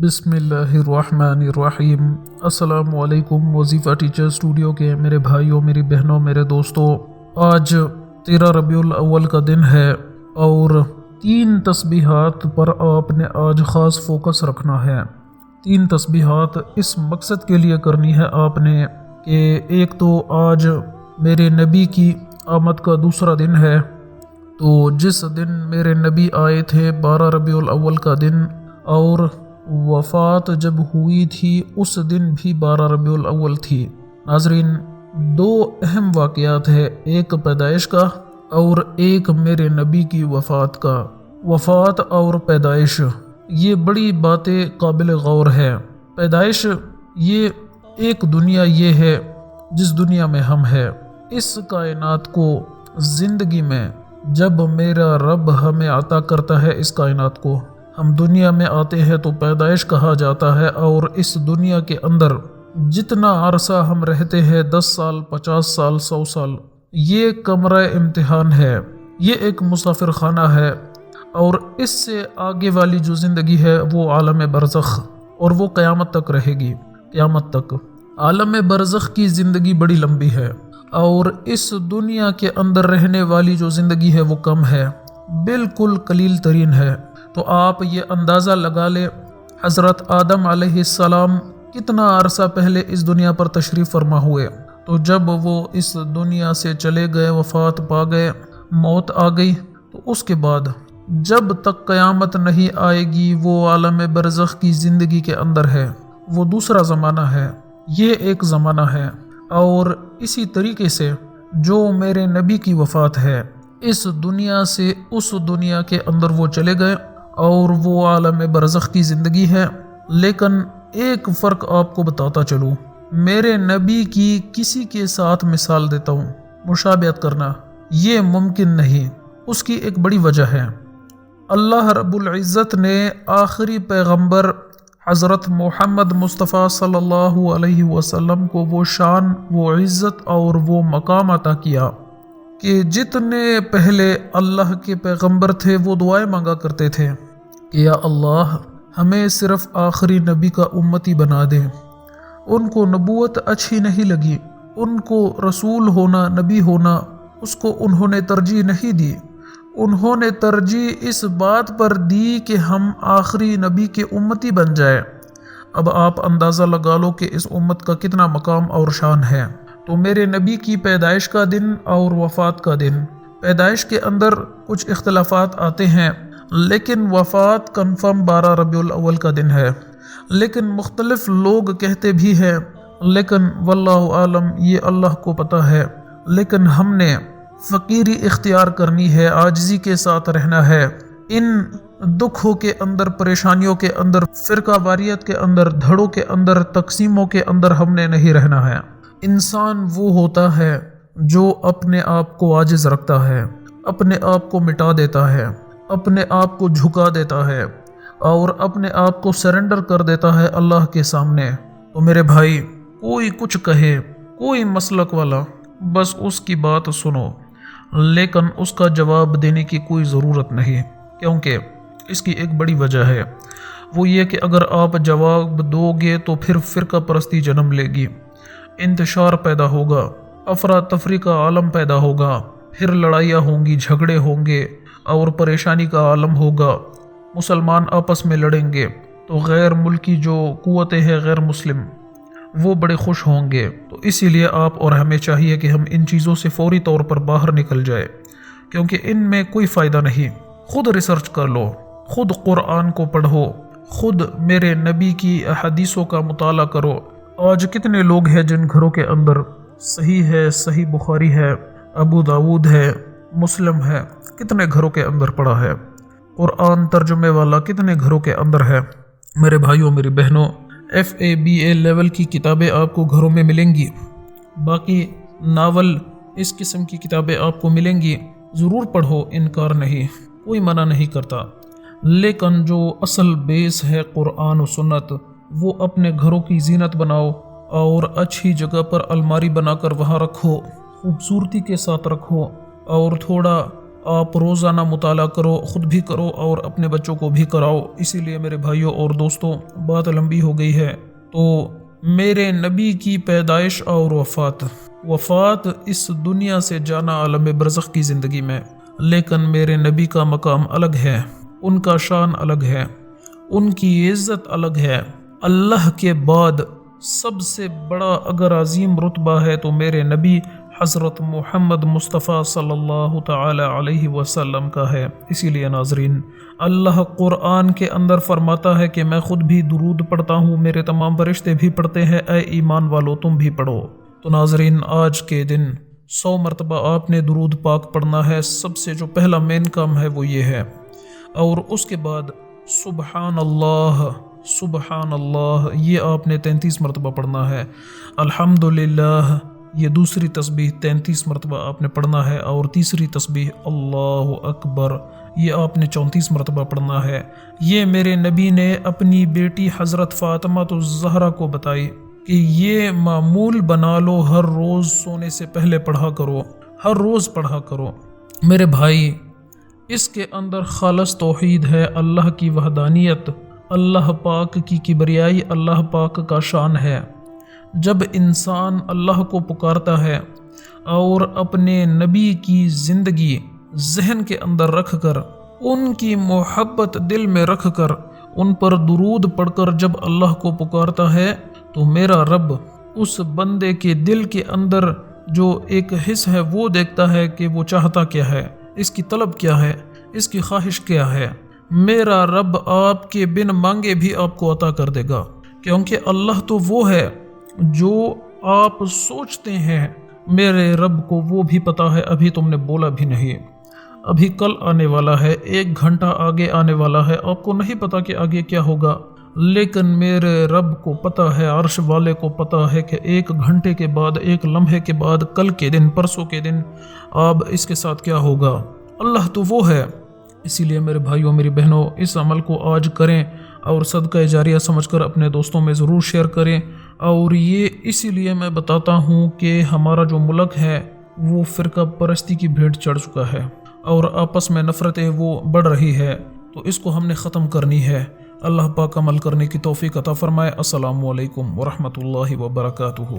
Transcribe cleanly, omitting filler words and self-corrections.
बिस्मिल्लाहिर्रहमानिर्रहीम। अस्सलाम वालेकुम। वजीफ़ा टीचर स्टूडियो के मेरे भाइयों, मेरी बहनों, मेरे दोस्तों, आज 13 रबीउल अव्वल का दिन है और 3 तस्बीहात पर आपने आज ख़ास फोकस रखना है। 3 तस्बीहात इस मकसद के लिए करनी है आपने कि एक तो आज मेरे नबी की आमद का दूसरा दिन है, तो जिस दिन मेरे नबी आए थे 12 रबीउल अव्वल का दिन, और वफ़ात जब हुई थी उस दिन भी 12 रबीउल अव्वल थी। नाज़रीन, 2 अहम वाक़यात है, एक पैदाइश का और एक मेरे नबी की वफ़ात का। वफ़ात और पैदाइश ये बड़ी बातें काबिल गौर है। पैदाइश ये एक दुनिया ये है जिस दुनिया में हम है। इस कायनात को ज़िंदगी में जब मेरा रब हमें अता करता है, इस कायनात को हम दुनिया में आते हैं तो पैदाइश कहा जाता है। और इस दुनिया के अंदर जितना अरसा हम रहते हैं, 10 साल, 50 साल, 100 साल, ये कमरा इम्तिहान है, ये एक मुसाफिर खाना है। और इससे आगे वाली जो ज़िंदगी है वो आलम बरज़ख, और वो क़यामत तक रहेगी। क़यामत तक आलम बरज़ख की ज़िंदगी बड़ी लंबी है और इस दुनिया के अंदर रहने वाली जो ज़िंदगी है वो कम है, बिल्कुल कलील तरीन है। तो आप ये अंदाज़ा लगा ले, हज़रत आदम अलैहिस्सलाम कितना अरसा पहले इस दुनिया पर तशरीफ़ फरमा हुए, तो जब वो इस दुनिया से चले गए, वफ़ात पा गए, मौत आ गई, तो उसके बाद जब तक क़यामत नहीं आएगी वो आलम बरज़ख की ज़िंदगी के अंदर है, वो दूसरा ज़माना है, ये एक ज़माना है। और इसी तरीके से जो मेरे नबी की वफ़ात है, इस दुनिया से उस दुनिया के अंदर वो चले गए और वो आलम बरज़ख की ज़िंदगी है। लेकिन एक फ़र्क आपको बताता चलूँ, मेरे नबी की किसी के साथ मिसाल देता हूँ, मुशाबहत करना ये मुमकिन नहीं। उसकी एक बड़ी वजह है, अल्लाह रब्बुल इज़्ज़त ने आखिरी पैगंबर हज़रत मोहम्मद मुस्तफ़ा सल्लल्लाहु अलैहि वसल्लम को वो शान, वो इज़्ज़त और वो मकाम अता किया कि जितने पहले अल्लाह के पैगंबर थे वो दुआएं मांगा करते थे कि या अल्लाह हमें सिर्फ आखिरी नबी का उम्मती बना दे। उनको नबूवत अच्छी नहीं लगी, उनको रसूल होना, नबी होना, उसको उन्होंने तरजीह नहीं दी। उन्होंने तरजीह इस बात पर दी कि हम आखिरी नबी के उम्मती बन जाए। अब आप अंदाज़ा लगा लो कि इस उम्मत का कितना मकाम और शान है। तो मेरे नबी की पैदाइश का दिन और वफ़ात का दिन, पैदाइश के अंदर कुछ इख्तलाफात आते हैं, लेकिन वफ़ात कन्फर्म 12 रबीउल अव्वल का दिन है। लेकिन मुख्तलिफ लोग कहते भी हैं, लेकिन वल्लाहु आलम, ये अल्लाह को पता है। लेकिन हमने फ़कीरी इख्तियार करनी है, आजिज़ी के साथ रहना है। इन दुखों के अंदर, परेशानियों के अंदर, फ़िरका वारियत के अंदर, धड़ों के अंदर, तकसीमों के अंदर हमने नहीं रहना है। इंसान वो होता है जो अपने आप को आजिज़ रखता है, अपने आप को मिटा देता है, अपने आप को झुका देता है और अपने आप को सरेंडर कर देता है अल्लाह के सामने। तो मेरे भाई, कोई कुछ कहे, कोई मसलक वाला, बस उसकी बात सुनो, लेकिन उसका जवाब देने की कोई ज़रूरत नहीं, क्योंकि इसकी एक बड़ी वजह है। वो ये कि अगर आप जवाब दोगे तो फिर फ़िरका परस्ती जन्म लेगी, इंतशार पैदा होगा, अफरा तफरी का आलम पैदा होगा, फिर लड़ाइयाँ होंगी, झगड़े होंगे और परेशानी का आलम होगा। मुसलमान आपस में लड़ेंगे तो गैर मुल्की जो क़ुव्वतें हैं, गैर मुस्लिम, वो बड़े खुश होंगे। तो इसीलिए आप और हमें चाहिए कि हम इन चीज़ों से फ़ौरी तौर पर बाहर निकल जाए, क्योंकि इनमें कोई फ़ायदा नहीं। ख़ुद रिसर्च कर लो, ख़ुद क़ुरान को पढ़ो, ख़ुद मेरे नबी की हदीसों का मुताला करो। आज कितने लोग हैं जिन घरों के अंदर सही है, सही बुखारी है, अबू दाऊद है, मुस्लिम है, कितने घरों के अंदर पड़ा है। क़ुरान तर्जुमे वाला कितने घरों के अंदर है। मेरे भाइयों, मेरी बहनों, FA लेवल की किताबें आपको घरों में मिलेंगी, बाकी नावल, इस किस्म की किताबें आपको मिलेंगी, ज़रूर पढ़ो, इनकार नहीं, कोई मना नहीं करता। लेकिन जो असल बेस है क़ुरान और सुन्नत, वो अपने घरों की जीनत बनाओ और अच्छी जगह पर अलमारी बनाकर वहाँ रखो, खूबसूरती के साथ रखो और थोड़ा آپ روزانہ مطالعہ کرو، خود بھی کرو اور اپنے بچوں کو بھی کراؤ۔ اسی لیے میرے بھائیوں اور دوستوں، بات لمبی ہو گئی ہے، تو میرے نبی کی پیدائش اور وفات اس دنیا سے جانا عالم برزخ کی زندگی میں، لیکن میرے نبی کا مقام الگ ہے، ان کا شان الگ ہے، ان کی عزت الگ ہے۔ اللہ کے بعد سب سے بڑا اگر عظیم رتبہ ہے تو میرے نبی حضرت محمد مصطفیٰ صلی اللہ تعالی علیہ وسلم کا ہے۔ اسی لیے ناظرین، اللہ قرآن کے اندر فرماتا ہے کہ میں خود بھی درود پڑھتا ہوں، میرے تمام فرشتے بھی پڑھتے ہیں، اے ایمان والو تم بھی پڑھو۔ تو ناظرین، آج کے دن 100 مرتبہ آپ نے درود پاک پڑھنا ہے۔ سب سے جو پہلا مین کام ہے وہ یہ ہے، اور اس کے بعد سبحان اللہ، سبحان اللہ یہ آپ نے 33 مرتبہ پڑھنا ہے۔ الحمدللہ یہ دوسری تسبیح 33 مرتبہ آپ نے پڑھنا ہے، اور تیسری تسبیح اللہ اکبر یہ آپ نے 34 مرتبہ پڑھنا ہے۔ یہ میرے نبی نے اپنی بیٹی حضرت فاطمہ الزہرا کو بتائی کہ یہ معمول بنا لو، ہر روز سونے سے پہلے پڑھا کرو، ہر روز پڑھا کرو۔ میرے بھائی، اس کے اندر خالص توحید ہے، اللہ کی وحدانیت، اللہ پاک کی کبریائی، اللہ پاک کا شان ہے۔ جب انسان اللہ کو پکارتا ہے اور اپنے نبی کی زندگی ذہن کے اندر رکھ کر، ان کی محبت دل میں رکھ کر، ان پر درود پڑھ کر جب اللہ کو پکارتا ہے، تو میرا رب اس بندے کے دل کے اندر جو ایک حص ہے وہ دیکھتا ہے کہ وہ چاہتا کیا ہے، اس کی طلب کیا ہے، اس کی خواہش کیا ہے۔ میرا رب آپ کے بن مانگے بھی آپ کو عطا کر دے گا، کیونکہ اللہ تو وہ ہے جو آپ سوچتے ہیں۔ میرے رب کو وہ بھی پتا ہے، ابھی تم نے بولا بھی نہیں، ابھی کل آنے والا ہے، 1 گھنٹہ آگے آنے والا ہے، آپ کو نہیں پتا کہ آگے کیا ہوگا، لیکن میرے رب کو پتا ہے، عرش والے کو پتا ہے کہ 1 گھنٹے کے بعد، 1 لمحے کے بعد، کل کے دن، پرسوں کے دن اب اس کے ساتھ کیا ہوگا۔ اللہ تو وہ ہے۔ اسی لیے میرے بھائیوں، میری بہنوں، اس عمل کو آج کریں اور صدقہ جاریہ سمجھ کر اپنے دوستوں میں ضرور شیئر کریں۔ اور یہ اسی لیے میں بتاتا ہوں کہ ہمارا جو ملک ہے وہ فرقہ پرستی کی بھیڑ چڑھ چکا ہے، اور آپس میں نفرتیں وہ بڑھ رہی ہے، تو اس کو ہم نے ختم کرنی ہے۔ اللہ پاک عمل کرنے کی توفیق عطا فرمائے۔ السلام علیکم ورحمۃ اللہ وبرکاتہ۔